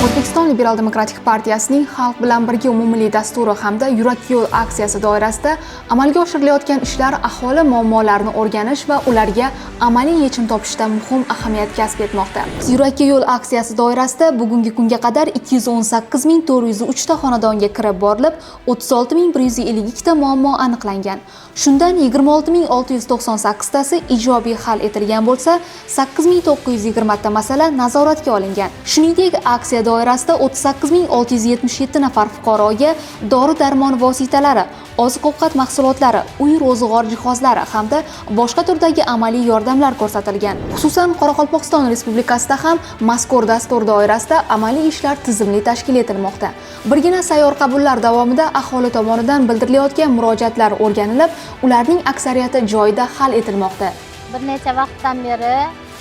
O'zbekiston Liberal Demokratik partiyasining Xalq bilan birga umumiy dasturi hamda Yurak yo'l aksiyasi doirasida amalga oshirilayotgan ishlar aholi muammolarini o'rganish va ularga amaliy yechim topishda muhim ahamiyat kasb etmoqda. Yurak yo'l aksiyasi doirasida bugungi kunga qadar 218.403 ta xonadonga kirib borilib, 36.152 ta muammo aniqlangan. Shundan 26.698 tasi ijobiy hal etilgan bo'lsa, 8.920 ta masala nazoratga olingan. Shuningdek, aksiya doirasida 38.677 nafar fuqaroga dori-darmon vositalari, oziq-ovqat mahsulotlari, uy ro'zg'or jihozlari hamda boshqa turdagi amaliy yordamlar ko'rsatilgan. Xususan, Qoraqalpog'iston Respublikasida ham mazkur dastur doirasida amaliy ishlar tizimli tashkil etilmoqda. Birgina sayyor qabullar davomida aholi tomonidan bildirilayotgan murojaatlar o'rganilib, ularning aksariyati joyida hal etilmoqda. Bir necha vaqtdan beri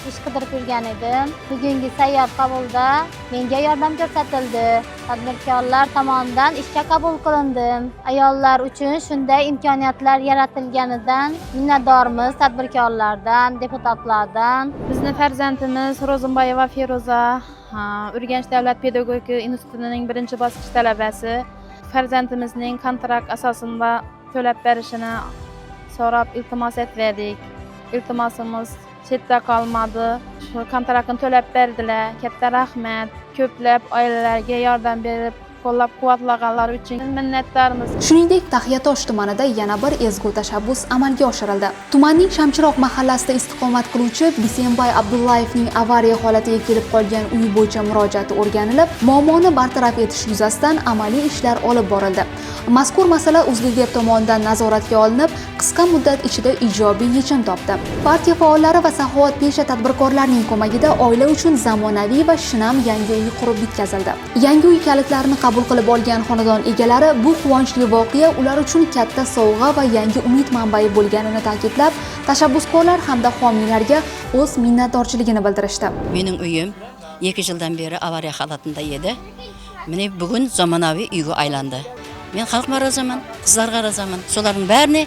ish qidirib yurgan edim. Bugungi sayyor qabulda menga yordam ko'rsatildi. Tadbirkorlar tomonidan ishga qabul qilindim. Ayollar uchun shunday imkoniyatlar yaratilganidan minnatdormiz tadbirkorlardan, deputatlardan. Bizni farzandimiz Ro'zimbayeva Feruza Urganch davlat pedagogika institutining 1-bosqich talabasi. Farzandimizning kontrakt asosida to'lab berishini so'rab iltimos etdik. Iltimosimiz chetda qolmadi. Shu kontraktni to'lab berdilar. Katta rahmat. Ko'plab oilalarga yordam berib, qo'llab-quvvatlaganlar uchun minnatdormiz. Shuningdek, Taxiyatosh tumanida yana bir ezgu tashabbus amalga oshirildi. Tumanning Shamchiroq mahallasida istiqomat qiluvchi Bisenbay Abdullayevning avariya holatiga kelib qolgan uyi bo'yicha murojaati o'rganilib, muammoni bartaraf etish yuzasidan amaliy ishlar olib borildi. Mazkur masala UzLiDeP tomonidan nazoratga olinib, qisqa muddat ichida ijobiy yechim topdi. Partiya faollari va saxovatpesha tadbirkorlarning ko'magida oila uchun zamonaviy va shinam yangi uy qurib bitkazildi. Yangi uy kalitlarini qabul qilib olgan xonadon egalari bu quvonchli voqea ular uchun katta sovg'a va yangi umid manbai bo'lganini ta'kidlab, tashabbuskorlar hamda homiylarga o'z minnatdorchiligini bildirishdi. Mening uyim 2 yildan beri avariya holatida edi. Meni bugun zamonaviy uyga aylandi. Men xalqqa rozaman, qizlarga rozaman. So'larning barini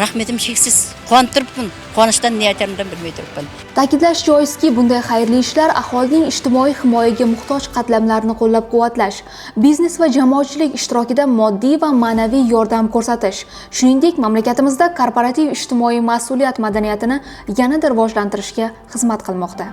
rahmetim cheksiz. Quvontiribman. Quvonishdan niyatimdan bilmay turibman. Ta'kidlash joizki, bunday xayrli ishlar aholining ijtimoiy himoyaga muhtoj qatlamlarini qo'llab-quvvatlash, biznes va jamoatchilik ishtirokida moddiy va ma'naviy yordam ko'rsatish, shuningdek, mamlakatimizda korporativ ijtimoiy mas'uliyat madaniyatini yanada rivojlantirishga xizmat qilmoqda.